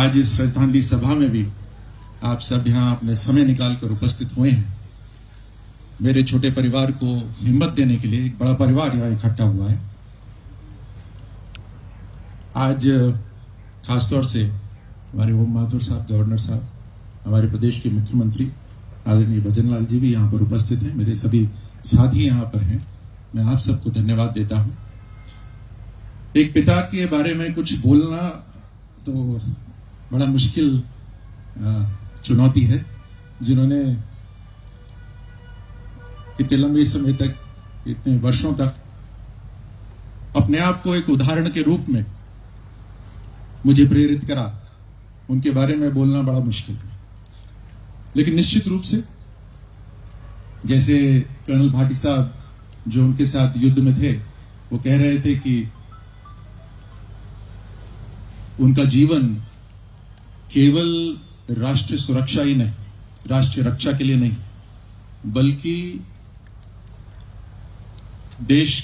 आज इस श्रद्धांजलि सभा में भी आप सब यहाँ अपने समय निकालकर उपस्थित हुए हैं। मेरे छोटे परिवार को हिम्मत देने के लिए एक बड़ा परिवार यहाँ इकट्ठा हुआ है। आज खासतौर से हमारे ओम माथुर साहब, गवर्नर साहब, हमारे प्रदेश के मुख्यमंत्री आदरणीय भजनलाल जी भी यहाँ पर उपस्थित हैं। मेरे सभी साथी यहाँ पर हैं। मैं आप सबको धन्यवाद देता हूँ। एक पिता के बारे में कुछ बोलना तो बड़ा मुश्किल चुनौती है, जिन्होंने इतने लंबे समय तक, इतने वर्षों तक अपने आप को एक उदाहरण के रूप में मुझे प्रेरित करा। उनके बारे में बोलना बड़ा मुश्किल है, लेकिन निश्चित रूप से जैसे कर्नल भाटी साहब जो उनके साथ युद्ध में थे, वो कह रहे थे कि उनका जीवन केवल राष्ट्रीय सुरक्षा ही नहीं, राष्ट्रीय रक्षा के लिए नहीं, बल्कि देश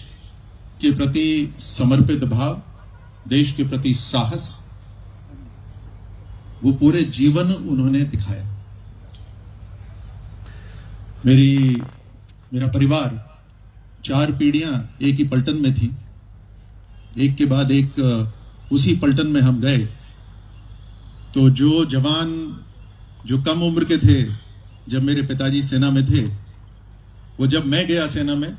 के प्रति समर्पित भाव, देश के प्रति साहस, वो पूरे जीवन उन्होंने दिखाया। मेरा परिवार 4 पीढ़ियां एक ही पलटन में थी। एक के बाद एक उसी पलटन में हम गए। तो जो जवान जो कम उम्र के थे जब मेरे पिताजी सेना में थे, वो जब मैं गया सेना में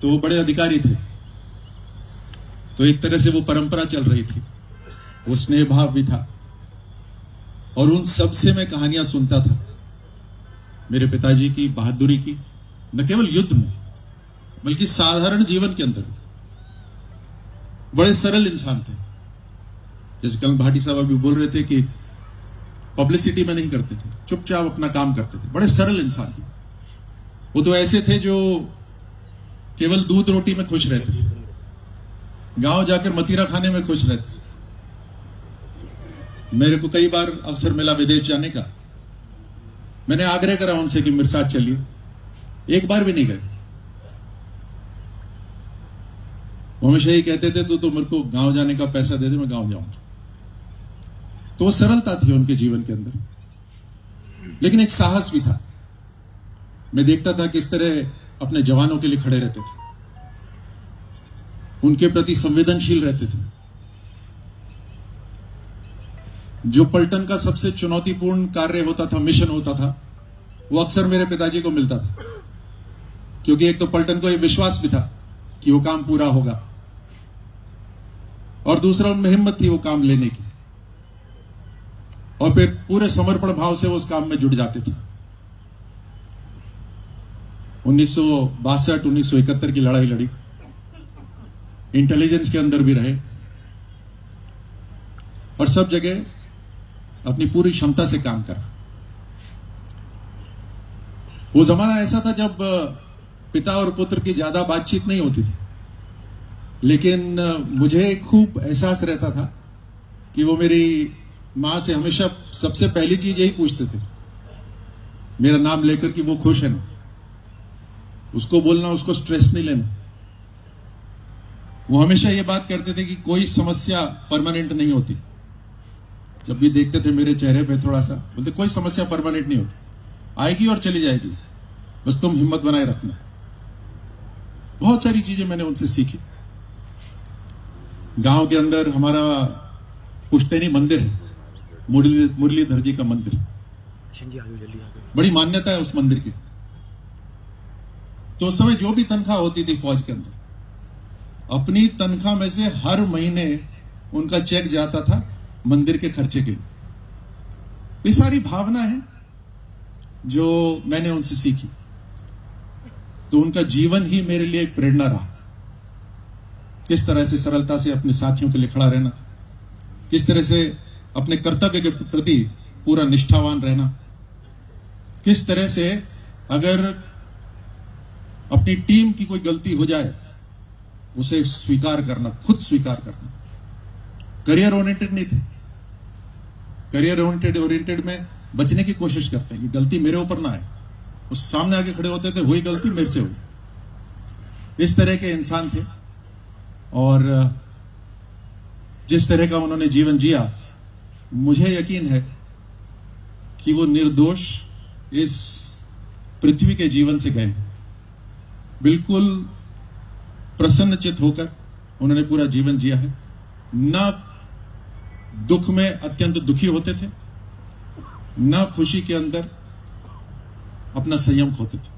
तो वो बड़े अधिकारी थे। तो एक तरह से वो परंपरा चल रही थी, वो स्नेह भाव भी था। और उन सब से मैं कहानियां सुनता था मेरे पिताजी की बहादुरी की, न केवल युद्ध में बल्कि साधारण जीवन के अंदर। बड़े सरल इंसान थे। जैसे कर्नल भाटी साहब अभी बोल रहे थे कि पब्लिसिटी में नहीं करते थे, चुपचाप अपना काम करते थे। बड़े सरल इंसान थे। वो तो ऐसे थे जो केवल दूध रोटी में खुश रहते थे, गांव जाकर मतीरा खाने में खुश रहते थे। मेरे को कई बार अवसर मिला विदेश जाने का। मैंने आग्रह करा उनसे कि मेरे साथ चलिए, एक बार भी नहीं गए। वो हमेशा ही कहते थे तो मेरे को गांव जाने का पैसा दे दे, मैं गांव जाऊंगा। तो वो सरलता थी उनके जीवन के अंदर, लेकिन एक साहस भी था। मैं देखता था किस तरह अपने जवानों के लिए खड़े रहते थे, उनके प्रति संवेदनशील रहते थे। जो पलटन का सबसे चुनौतीपूर्ण कार्य होता था, मिशन होता था, वो अक्सर मेरे पिताजी को मिलता था, क्योंकि एक तो पलटन को ये विश्वास भी था कि वो काम पूरा होगा, और दूसरा उनमें हिम्मत थी वो काम लेने की, और फिर पूरे समर्पण भाव से वो उस काम में जुट जाते थे। 1962-1971 की लड़ाई लड़ी, इंटेलिजेंस के अंदर भी रहे, और सब जगह अपनी पूरी क्षमता से काम करा। वो जमाना ऐसा था जब पिता और पुत्र की ज्यादा बातचीत नहीं होती थी, लेकिन मुझे खूब एहसास रहता था कि वो मेरी मां से हमेशा सबसे पहली चीज यही पूछते थे, मेरा नाम लेकर कि वो खुश है ना, उसको बोलना, उसको स्ट्रेस नहीं लेना। वो हमेशा ये बात करते थे कि कोई समस्या परमानेंट नहीं होती। जब भी देखते थे मेरे चेहरे पे थोड़ा सा, बोलते कोई समस्या परमानेंट नहीं होती, आएगी और चली जाएगी, बस तुम हिम्मत बनाए रखना। बहुत सारी चीजें मैंने उनसे सीखी। गांव के अंदर हमारा पुश्तैनी मंदिर है, मुरलीधर जी का मंदिर, बड़ी मान्यता है उस मंदिर की। तो उस समय जो भी तनख्वाह होती थी फौज के अंदर, अपनी तनख्वाह में से हर महीने उनका चेक जाता था मंदिर के खर्चे के लिए। ये सारी भावना है जो मैंने उनसे सीखी। तो उनका जीवन ही मेरे लिए एक प्रेरणा रहा। किस तरह से सरलता से अपने साथियों के लिए खड़ा रहना, किस तरह से अपने कर्तव्य के प्रति पूरा निष्ठावान रहना, किस तरह से अगर अपनी टीम की कोई गलती हो जाए उसे स्वीकार करना, खुद स्वीकार करना। करियर ओरिएंटेड नहीं थे। करियर ओरिएंटेड में बचने की कोशिश करते हैं कि गलती मेरे ऊपर ना आए। उस सामने आके खड़े होते थे, हुई गलती मेरे से हुई। इस तरह के इंसान थे। और जिस तरह का उन्होंने जीवन जिया मुझे यकीन है कि वो निर्दोष इस पृथ्वी के जीवन से गए, बिल्कुल प्रसन्नचित होकर उन्होंने पूरा जीवन जिया है। ना दुख में अत्यंत दुखी होते थे, ना खुशी के अंदर अपना संयम खोते थे।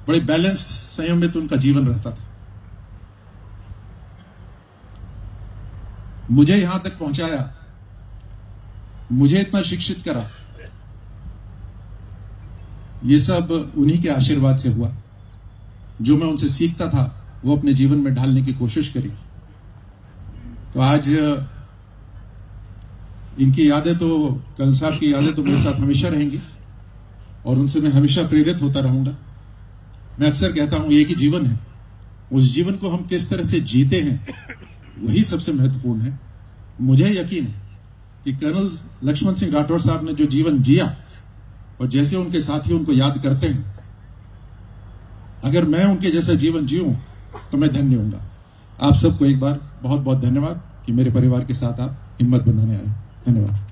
बड़े बैलेंस्ड संयमित उनका जीवन रहता था। मुझे यहां तक पहुंचाया, मुझे इतना शिक्षित करा, ये सब उन्हीं के आशीर्वाद से हुआ। जो मैं उनसे सीखता था वो अपने जीवन में ढालने की कोशिश करी। तो आज इनकी यादें तो, कल साहब की यादें तो मेरे साथ हमेशा रहेंगी और उनसे मैं हमेशा प्रेरित होता रहूंगा। मैं अक्सर कहता हूं एक ही जीवन है, उस जीवन को हम किस तरह से जीते हैं वही सबसे महत्वपूर्ण है। मुझे यकीन है कि कर्नल लक्ष्मण सिंह राठौर साहब ने जो जीवन जिया और जैसे उनके साथी उनको याद करते हैं, अगर मैं उनके जैसा जीवन जीऊं तो मैं धन्य होऊंगा। आप सबको एक बार बहुत बहुत धन्यवाद कि मेरे परिवार के साथ आप हिम्मत बनाने आए। धन्यवाद।